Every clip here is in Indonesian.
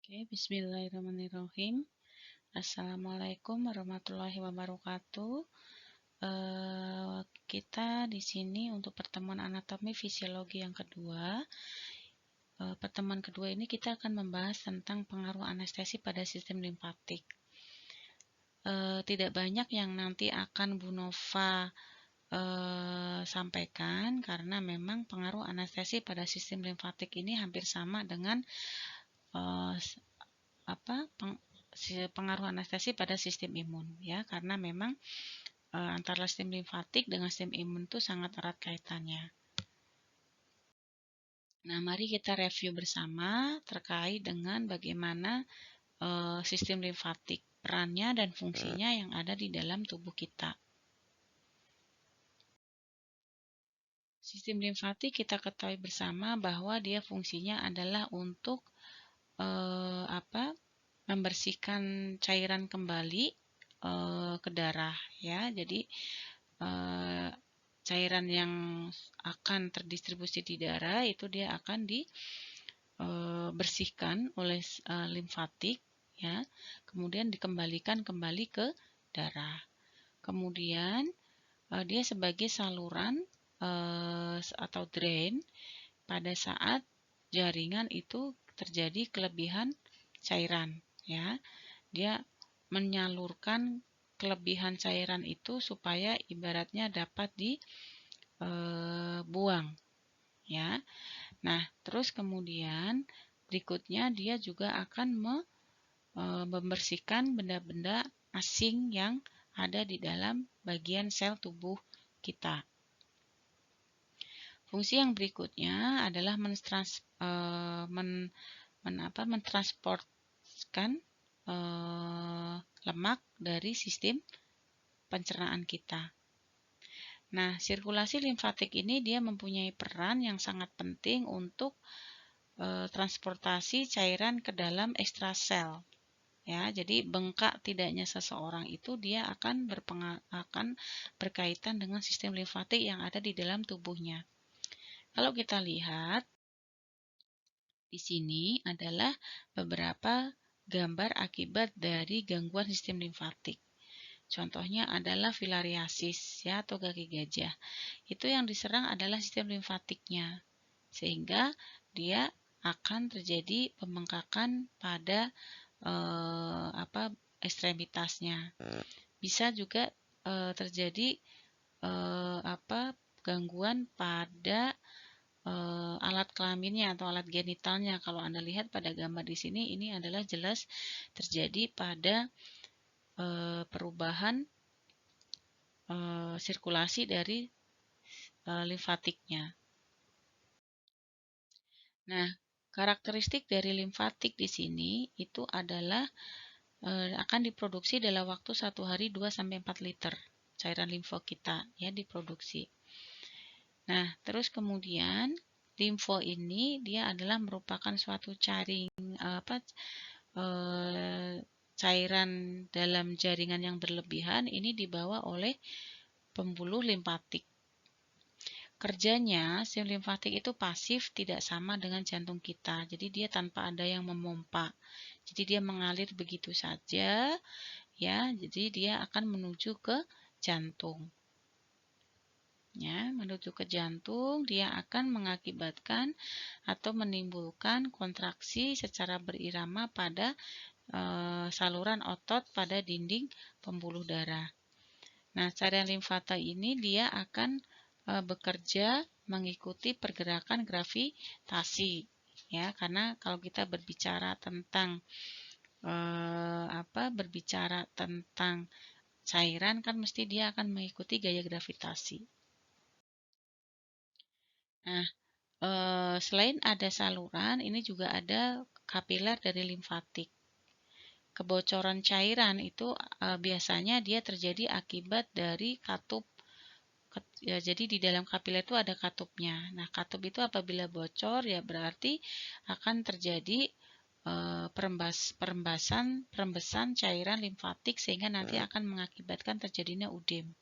Oke, bismillahirrahmanirrahim. Assalamualaikum warahmatullahi wabarakatuh. Kita di sini untuk pertemuan anatomi fisiologi yang kedua. Pertemuan kedua ini kita akan membahas tentang pengaruh anestesi pada sistem limfatik. Tidak banyak yang nanti akan Bu Nova sampaikan karena memang pengaruh anestesi pada sistem limfatik ini hampir sama dengan pengaruh anestesi pada sistem imun, ya, karena memang antara sistem limfatik dengan sistem imun itu sangat erat kaitannya. Nah, mari kita review bersama terkait dengan bagaimana sistem limfatik, perannya dan fungsinya yang ada di dalam tubuh kita. Sistem limfatik kita ketahui bersama bahwa dia fungsinya adalah untuk membersihkan cairan kembali ke darah, ya. Jadi cairan yang akan terdistribusi di darah itu dia akan dibersihkan oleh limfatik, ya. Kemudian dikembalikan kembali ke darah. Kemudian dia sebagai saluran atau drain pada saat jaringan itu terjadi kelebihan cairan, ya. Dia menyalurkan kelebihan cairan itu supaya ibaratnya dapat dibuang, ya. Nah, terus kemudian berikutnya dia juga akan membersihkan benda-benda asing yang ada di dalam bagian sel tubuh kita. Fungsi yang berikutnya adalah mentransportkan lemak dari sistem pencernaan kita. Nah, sirkulasi limfatik ini dia mempunyai peran yang sangat penting untuk transportasi cairan ke dalam ekstrasel. Ya, jadi bengkak tidaknya seseorang itu dia akan berkaitan dengan sistem limfatik yang ada di dalam tubuhnya. Kalau kita lihat di sini adalah beberapa gambar akibat dari gangguan sistem limfatik. Contohnya adalah filariasis, ya, atau kaki gajah. Itu yang diserang adalah sistem limfatiknya, sehingga dia akan terjadi pembengkakan pada ekstremitasnya. Bisa juga terjadi gangguan pada alat kelaminnya atau alat genitalnya. Kalau Anda lihat pada gambar di sini, ini adalah jelas terjadi pada perubahan sirkulasi dari limfatiknya. Nah, karakteristik dari limfatik di sini itu adalah akan diproduksi dalam waktu 1 hari 2-4 liter cairan limfo kita, ya, diproduksi. Nah, terus kemudian limfo ini dia adalah merupakan suatu cairan dalam jaringan yang berlebihan, ini dibawa oleh pembuluh limfatik. Kerjanya, sistem limfatik itu pasif, tidak sama dengan jantung kita. Jadi dia tanpa ada yang memompa. Jadi dia mengalir begitu saja, ya. Jadi dia akan menuju ke jantung. Ya, menuju ke jantung, dia akan mengakibatkan atau menimbulkan kontraksi secara berirama pada saluran otot pada dinding pembuluh darah. Nah, cairan limfata ini dia akan bekerja mengikuti pergerakan gravitasi, ya, karena kalau kita berbicara tentang cairan kan mesti dia akan mengikuti gaya gravitasi. Nah, selain ada saluran, ini juga ada kapiler dari limfatik. Kebocoran cairan itu biasanya dia terjadi akibat dari katup. Ya, jadi di dalam kapiler itu ada katupnya. Nah, katup itu apabila bocor ya berarti akan terjadi perembasan cairan limfatik sehingga nanti akan mengakibatkan terjadinya udem.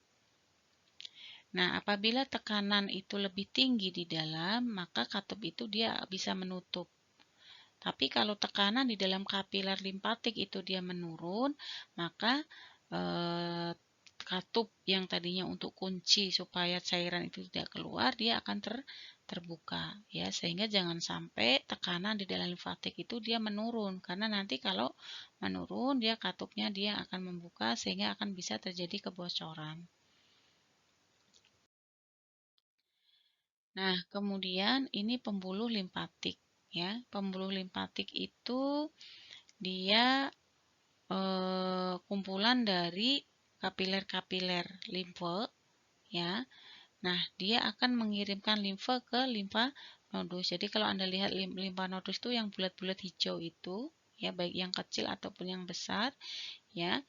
Nah, apabila tekanan itu lebih tinggi di dalam, maka katup itu dia bisa menutup. Tapi kalau tekanan di dalam kapiler limpatik itu dia menurun, maka katup yang tadinya untuk kunci supaya cairan itu tidak keluar, dia akan terbuka ya, sehingga jangan sampai tekanan di dalam limfatik itu dia menurun, karena nanti kalau menurun dia katupnya dia akan membuka sehingga akan bisa terjadi kebocoran. Nah, kemudian ini pembuluh limpatik ya. Pembuluh limpatik itu dia kumpulan dari kapiler-kapiler limfe ya. Nah, dia akan mengirimkan limfe ke limfa nodus. Jadi kalau Anda lihat limfa nodus itu yang bulat-bulat hijau itu, ya baik yang kecil ataupun yang besar, ya.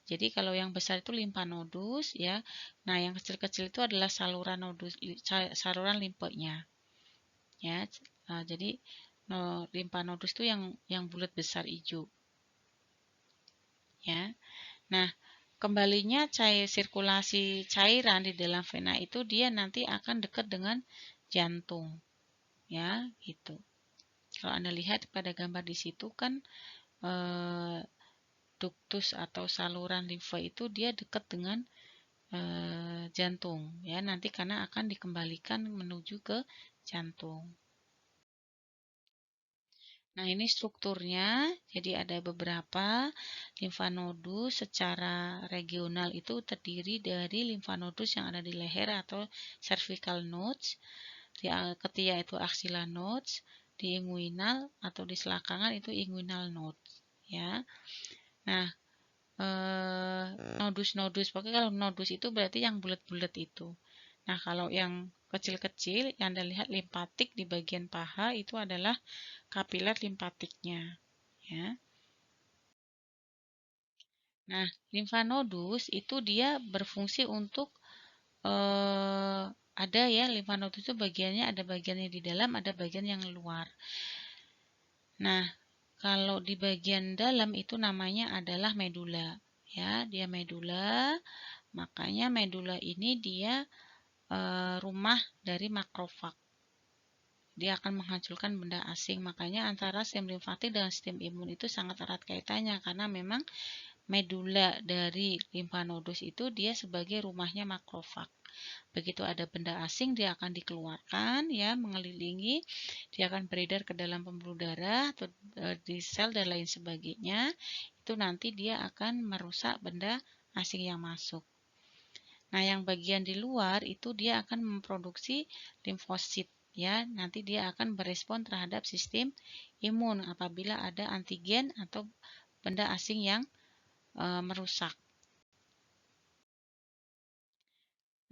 Jadi kalau yang besar itu limfa nodus, ya. Nah, yang kecil-kecil itu adalah saluran nodus, saluran limfenya, ya. Jadi limfa nodus itu yang bulat besar hijau, ya. Nah, kembalinya sirkulasi cairan di dalam vena itu dia nanti akan dekat dengan jantung, ya, gitu. Kalau Anda lihat pada gambar di situ kan duktus atau saluran limfa itu dia dekat dengan jantung, ya, nanti karena akan dikembalikan menuju ke jantung. Nah, ini strukturnya. Jadi ada beberapa limfa nodus secara regional itu terdiri dari limfa nodus yang ada di leher atau cervical nodes, di ketiak itu axilla nodes, di inguinal atau di selakangan itu inguinal nodes, ya. Nah, nodus-nodus, pokoknya kalau nodus itu berarti yang bulat-bulat itu. Nah, kalau yang kecil-kecil yang Anda lihat limpatik di bagian paha itu adalah kapiler limpatiknya, ya. Nah, limfa nodus itu dia berfungsi untuk ada ya, limfa nodus itu bagiannya ada bagiannya di dalam, ada bagian yang luar. Nah, kalau di bagian dalam itu namanya adalah medula, ya, dia medula. Makanya medula ini dia rumah dari makrofag. Dia akan menghancurkan benda asing. Makanya antara sistem limfatik dan sistem imun itu sangat erat kaitannya karena memang medula dari limfa nodus itu dia sebagai rumahnya makrofag. Begitu ada benda asing dia akan dikeluarkan ya, mengelilingi, dia akan beredar ke dalam pembuluh darah atau di sel dan lain sebagainya. Itu nanti dia akan merusak benda asing yang masuk. Nah, yang bagian di luar itu dia akan memproduksi limfosit ya. Nanti dia akan berespon terhadap sistem imun apabila ada antigen atau benda asing yang merusak.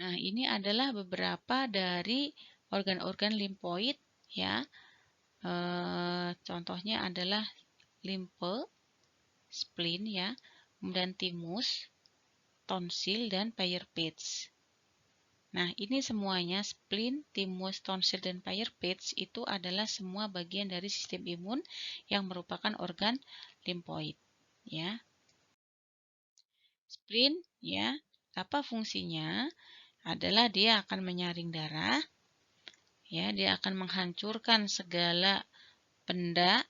Nah, ini adalah beberapa dari organ-organ limfoid ya. Contohnya adalah limfe, spleen ya, kemudian thymus, tonsil dan Peyerpitz. Nah, ini semuanya spleen, thymus, tonsil dan Peyerpitz itu adalah semua bagian dari sistem imun yang merupakan organ limfoid ya. Spleen ya, apa fungsinya? Adalah dia akan menyaring darah, ya, dia akan menghancurkan segala benda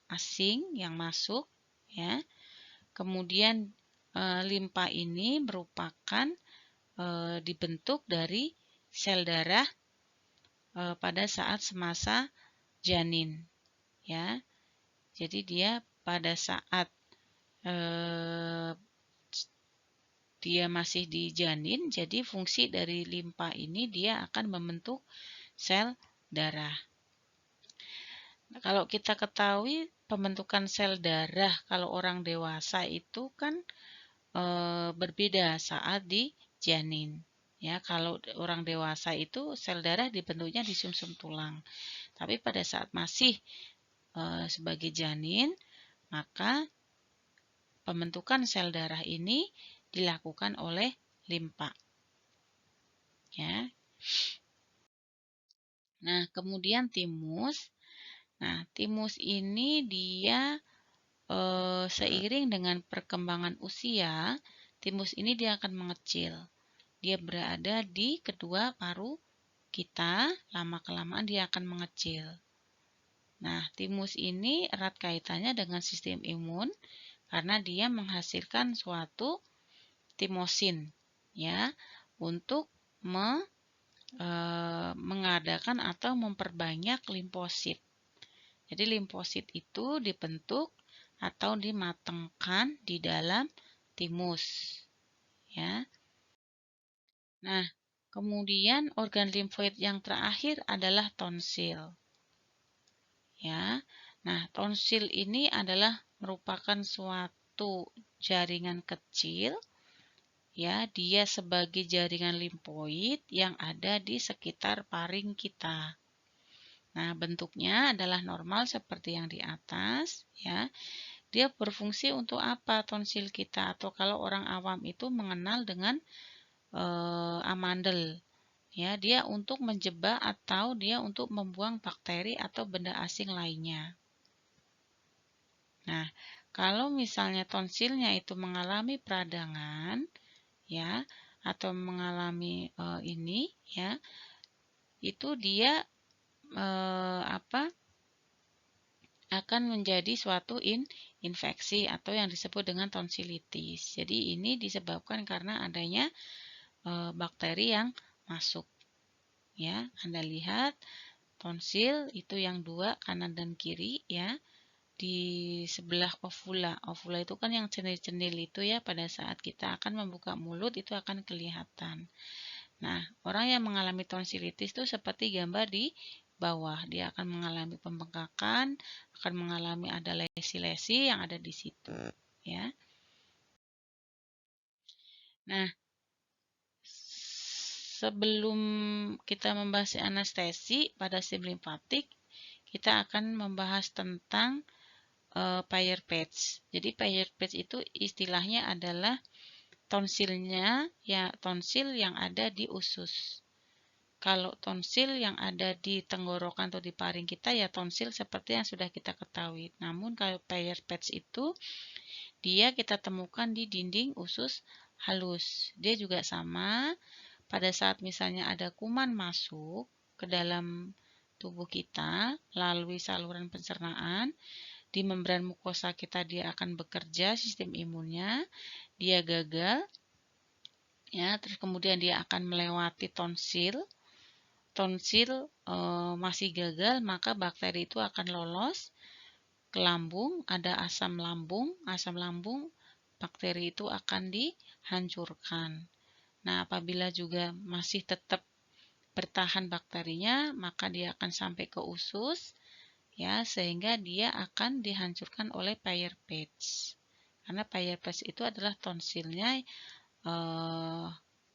asing yang masuk, ya. Kemudian limpa ini merupakan dibentuk dari sel darah pada saat semasa janin, ya. Jadi dia pada saat dia masih di janin, jadi fungsi dari limpa ini dia akan membentuk sel darah. Nah, kalau kita ketahui pembentukan sel darah kalau orang dewasa itu kan berbeda saat di janin. Ya, kalau orang dewasa itu sel darah dibentuknya di sumsum tulang. Tapi pada saat masih sebagai janin, maka pembentukan sel darah ini dilakukan oleh limpa. Ya. Nah, kemudian thymus. Nah, thymus ini dia seiring dengan perkembangan usia, thymus ini dia akan mengecil. Dia berada di kedua paru kita, lama-kelamaan dia akan mengecil. Nah, timus ini erat kaitannya dengan sistem imun karena dia menghasilkan suatu timosin ya untuk mengadakan atau memperbanyak limfosit. Jadi limfosit itu dibentuk atau dimatangkan di dalam timus ya. Nah, kemudian organ limfoid yang terakhir adalah tonsil. Ya. Nah, tonsil ini adalah merupakan suatu jaringan kecil ya, dia sebagai jaringan limfoid yang ada di sekitar paring kita. Nah, bentuknya adalah normal seperti yang di atas ya. Dia berfungsi untuk apa tonsil kita atau kalau orang awam itu mengenal dengan amandel. Ya, dia untuk menjebak atau dia untuk membuang bakteri atau benda asing lainnya. Nah, kalau misalnya tonsilnya itu mengalami peradangan, ya, atau mengalami ini, ya, itu dia akan menjadi suatu infeksi atau yang disebut dengan tonsilitis. Jadi ini disebabkan karena adanya bakteri yang masuk. Ya, Anda lihat tonsil itu yang dua kanan dan kiri ya. Di sebelah ovula. Ovula itu kan yang cenil-cenil itu ya, pada saat kita akan membuka mulut itu akan kelihatan. Nah, orang yang mengalami tonsilitis itu seperti gambar di bawah. Dia akan mengalami pembengkakan, akan mengalami ada lesi-lesi yang ada di situ, ya. Nah, sebelum kita membahas anestesi pada sistem limfatik, kita akan membahas tentang Peyer's patch. Jadi Peyer's patch itu istilahnya adalah tonsilnya ya tonsil yang ada di usus. Kalau tonsil yang ada di tenggorokan atau di paring kita ya tonsil seperti yang sudah kita ketahui. Namun kalau Peyer's patch itu dia kita temukan di dinding usus halus. Dia juga sama pada saat misalnya ada kuman masuk ke dalam tubuh kita melalui saluran pencernaan, di membran mukosa kita dia akan bekerja sistem imunnya, dia gagal ya, terus kemudian dia akan melewati tonsil. Tonsil masih gagal, maka bakteri itu akan lolos ke lambung, ada asam lambung bakteri itu akan dihancurkan. Nah, apabila juga masih tetap bertahan bakterinya, maka dia akan sampai ke usus ya, sehingga dia akan dihancurkan oleh Peyer's patch. Karena Peyer's patch itu adalah tonsilnya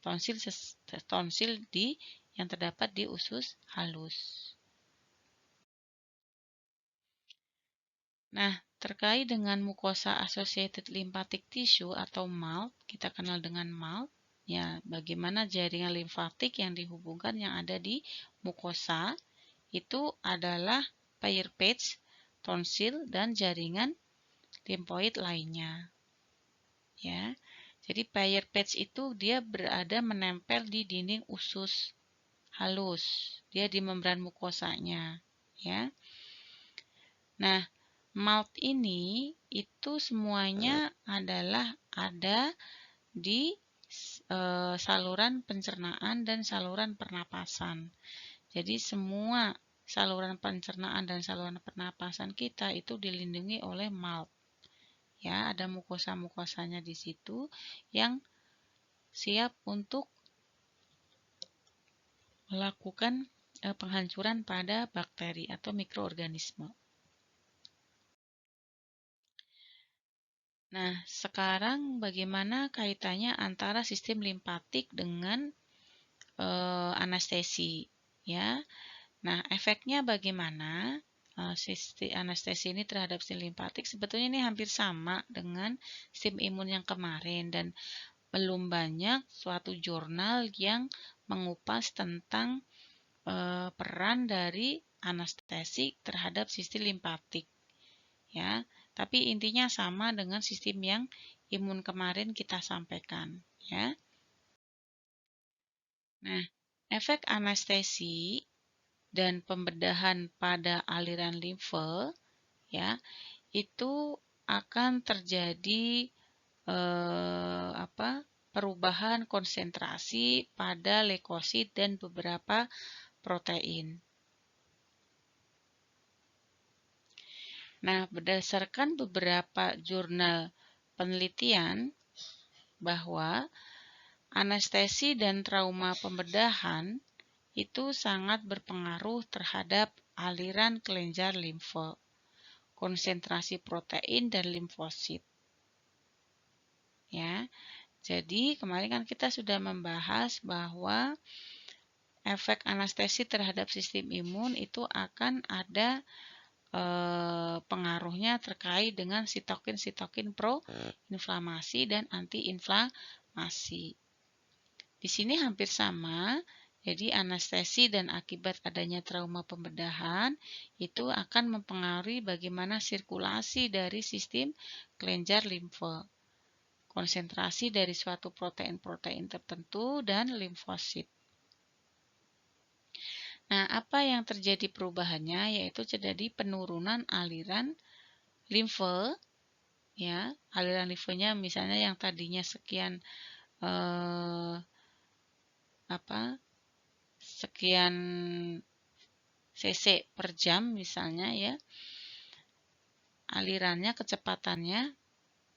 tonsil yang terdapat di usus halus. Nah, terkait dengan mucosa associated lymphatic tissue atau MALT, kita kenal dengan MALT, ya, bagaimana jaringan limfatik yang dihubungkan yang ada di mukosa itu adalah Peyer's patch, tonsil, dan jaringan limfoid lainnya. Ya, jadi Peyer's patch itu dia berada menempel di dinding usus halus, dia di membran mukosanya, ya. Nah, MALT ini itu semuanya adalah ada di saluran pencernaan dan saluran pernapasan. Jadi semua saluran pencernaan dan saluran pernapasan kita itu dilindungi oleh MALT. Ya, ada mukosa-mukosanya di situ yang siap untuk melakukan penghancuran pada bakteri atau mikroorganisme. Nah, sekarang bagaimana kaitannya antara sistem limfatik dengan anestesi, ya? Nah, efeknya bagaimana? Sistem anestesi ini terhadap sistem limfatik sebetulnya ini hampir sama dengan sistem imun yang kemarin dan belum banyak suatu jurnal yang mengupas tentang peran dari anestesi terhadap sistem limfatik. Ya, tapi intinya sama dengan sistem yang imun kemarin kita sampaikan, ya. Nah, efek anestesi dan pembedahan pada aliran limfe, ya, itu akan terjadi perubahan konsentrasi pada leukosit dan beberapa protein. Nah, berdasarkan beberapa jurnal penelitian bahwa anestesi dan trauma pembedahan itu sangat berpengaruh terhadap aliran kelenjar limfe, konsentrasi protein dan limfosit. Ya. Jadi, kemarin kan kita sudah membahas bahwa efek anestesi terhadap sistem imun itu akan ada pengaruhnya terkait dengan sitokin-sitokin pro-inflamasi dan anti-inflamasi. Di sini hampir sama, jadi anestesi dan akibat adanya trauma pembedahan itu akan mempengaruhi bagaimana sirkulasi dari sistem kelenjar limfe, konsentrasi dari suatu protein-protein tertentu, dan limfosit. Nah, apa yang terjadi perubahannya yaitu terjadi penurunan aliran limfe, ya, aliran limfenya misalnya yang tadinya sekian sekian cc per jam misalnya, ya, alirannya, kecepatannya,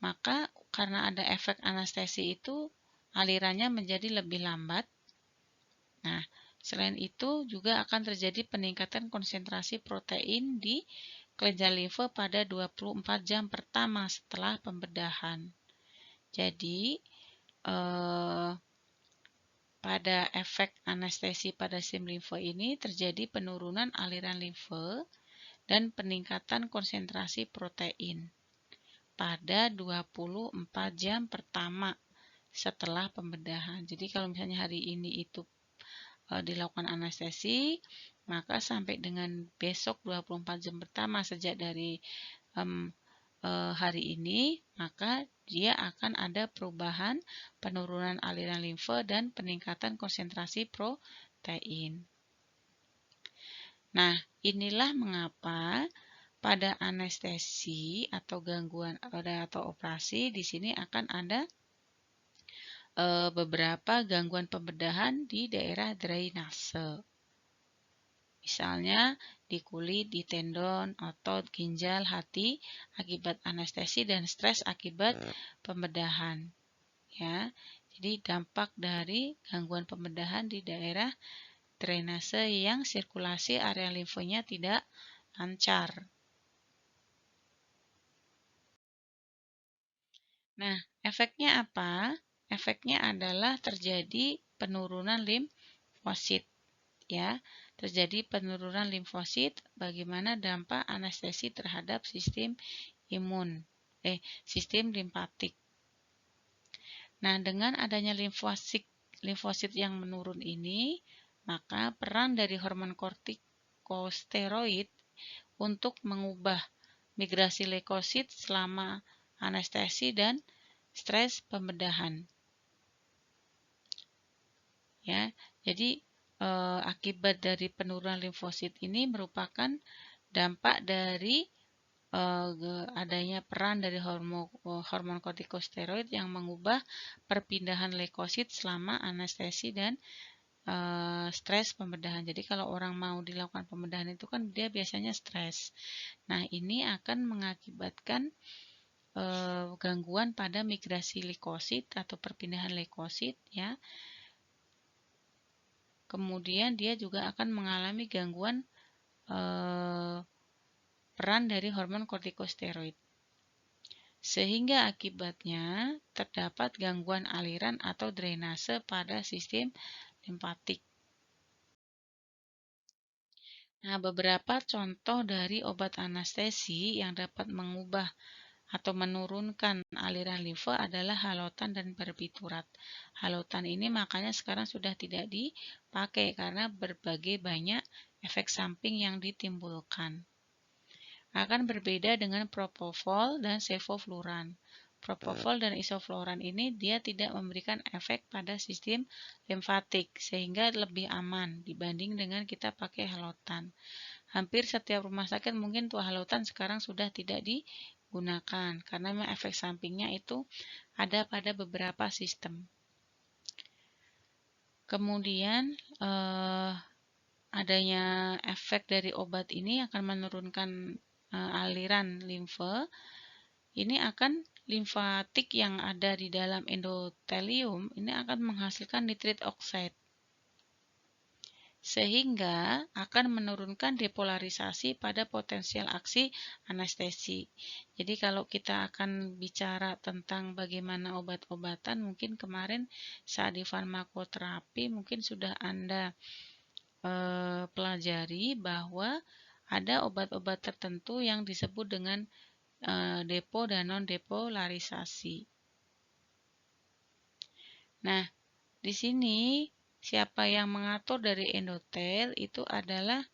maka karena ada efek anestesi itu alirannya menjadi lebih lambat. Nah, selain itu juga akan terjadi peningkatan konsentrasi protein di kelenjar limfe pada 24 jam pertama setelah pembedahan. Jadi, pada efek anestesi pada sistem limfe ini terjadi penurunan aliran limfe dan peningkatan konsentrasi protein pada 24 jam pertama setelah pembedahan. Jadi kalau misalnya hari ini itu dilakukan anestesi, maka sampai dengan besok 24 jam pertama sejak dari hari ini, maka dia akan ada perubahan penurunan aliran limfe dan peningkatan konsentrasi protein. Nah, inilah mengapa pada anestesi atau gangguan atau operasi di sini akan ada beberapa gangguan pembedahan di daerah drainase. Misalnya di kulit, di tendon, otot, ginjal, hati akibat anestesi dan stres akibat pembedahan. Ya. Jadi dampak dari gangguan pembedahan di daerah drainase yang sirkulasi area limfenya tidak lancar. Nah, efeknya apa? Efeknya adalah terjadi penurunan limfosit. Ya, terjadi penurunan limfosit. Bagaimana dampak anestesi terhadap sistem imun, sistem limpatik. Nah, dengan adanya limfosit yang menurun ini, maka peran dari hormon kortikosteroid untuk mengubah migrasi leukosit selama anestesi dan stres pembedahan. Ya, jadi akibat dari penurunan limfosit ini merupakan dampak dari adanya peran dari hormon kortikosteroid yang mengubah perpindahan leukosit selama anestesi dan stres pembedahan. Jadi kalau orang mau dilakukan pembedahan itu kan dia biasanya stres. Nah, ini akan mengakibatkan gangguan pada migrasi leukosit atau perpindahan leukosit, ya. Kemudian dia juga akan mengalami gangguan peran dari hormon kortikosteroid. Sehingga akibatnya terdapat gangguan aliran atau drainase pada sistem limpatik. Nah, beberapa contoh dari obat anestesi yang dapat mengubah atau menurunkan aliran limfe adalah halotan dan barbiturat. Halotan ini makanya sekarang sudah tidak dipakai karena berbagai banyak efek samping yang ditimbulkan. Akan berbeda dengan propofol dan sevofluran. propofol dan isofloran ini dia tidak memberikan efek pada sistem limfatik sehingga lebih aman dibanding dengan kita pakai halotan. Hampir setiap rumah sakit mungkin tuh halotan sekarang sudah tidak digunakan karena memang efek sampingnya itu ada pada beberapa sistem. Kemudian adanya efek dari obat ini akan menurunkan aliran limfe. Ini akan limfatik yang ada di dalam endotelium ini akan menghasilkan nitrit oxide sehingga akan menurunkan depolarisasi pada potensial aksi anestesi. Jadi kalau kita akan bicara tentang bagaimana obat-obatan, mungkin kemarin saat di farmakoterapi mungkin sudah Anda pelajari bahwa ada obat-obat tertentu yang disebut dengan depo dan non-depolarisasi. Nah, di sini siapa yang mengatur dari endotel itu adalah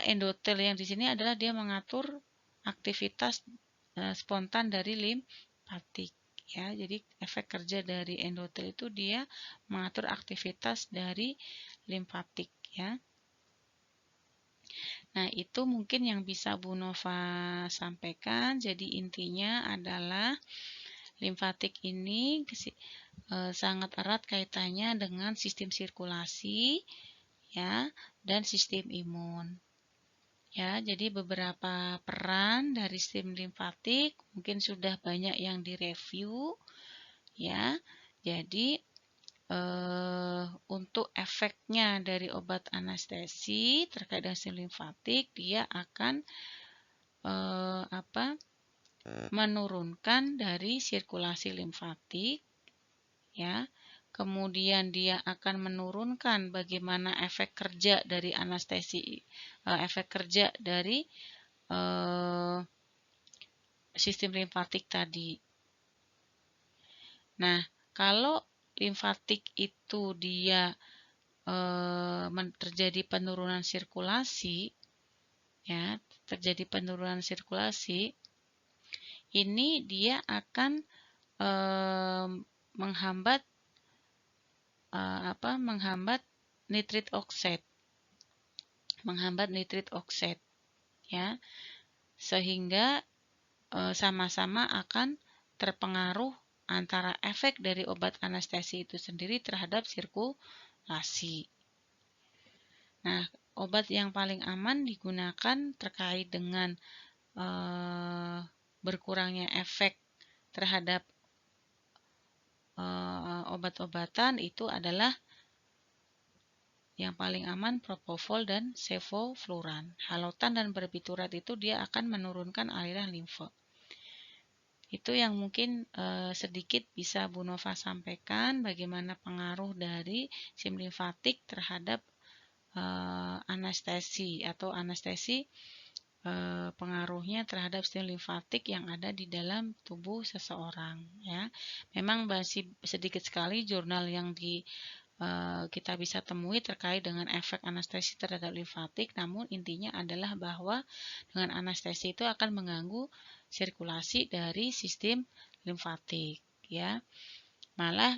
endotel yang di sini adalah dia mengatur aktivitas spontan dari limfatik. Ya, jadi efek kerja dari endotel itu dia mengatur aktivitas dari limfatik. Ya. Nah, itu mungkin yang bisa Bu Nova sampaikan. Jadi intinya adalah limfatik ini sangat erat kaitannya dengan sistem sirkulasi ya dan sistem imun. Ya, jadi beberapa peran dari sistem limfatik mungkin sudah banyak yang direview ya. Jadi untuk efeknya dari obat anestesi terkait dengan sistem limfatik, dia akan menurunkan dari sirkulasi limfatik, ya. Kemudian dia akan menurunkan bagaimana efek kerja dari anestesi, efek kerja dari sistem limfatik tadi. Nah, kalau limfatik itu dia terjadi penurunan sirkulasi, ya, terjadi penurunan sirkulasi, ini dia akan menghambat nitrit oxide, ya, sehingga sama-sama akan terpengaruh antara efek dari obat anestesi itu sendiri terhadap sirkulasi. Nah, obat yang paling aman digunakan terkait dengan berkurangnya efek terhadap obat-obatan itu adalah yang paling aman propofol dan sevofluran. Halotan dan barbiturat itu dia akan menurunkan aliran limfe. Itu yang mungkin sedikit bisa Bu Nova sampaikan bagaimana pengaruh dari sistem limfatik terhadap anestesi atau anestesi pengaruhnya terhadap sistem limfatik yang ada di dalam tubuh seseorang. Ya, memang masih sedikit sekali jurnal yang kita bisa temui terkait dengan efek anestesi terhadap limfatik, namun intinya adalah bahwa dengan anestesi itu akan mengganggu sirkulasi dari sistem limfatik, ya. Malah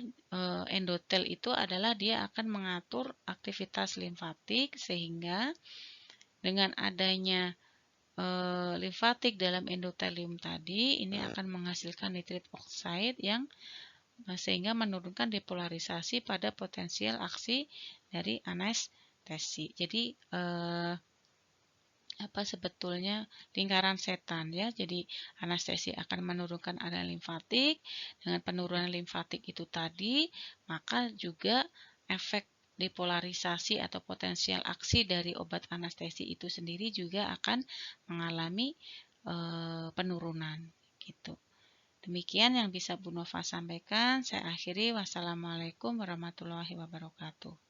endotel itu adalah dia akan mengatur aktivitas limfatik sehingga dengan adanya limfatik dalam endotelium tadi ini akan menghasilkan nitrit oxide yang sehingga menurunkan depolarisasi pada potensial aksi dari anestesi. Jadi sebetulnya lingkaran setan ya. Jadi anestesi akan menurunkan aliran limfatik. Dengan penurunan limfatik itu tadi, maka juga efek depolarisasi atau potensial aksi dari obat anestesi itu sendiri juga akan mengalami penurunan gitu. Demikian yang bisa Bu Nova sampaikan. Saya akhiri. Wassalamualaikum warahmatullahi wabarakatuh.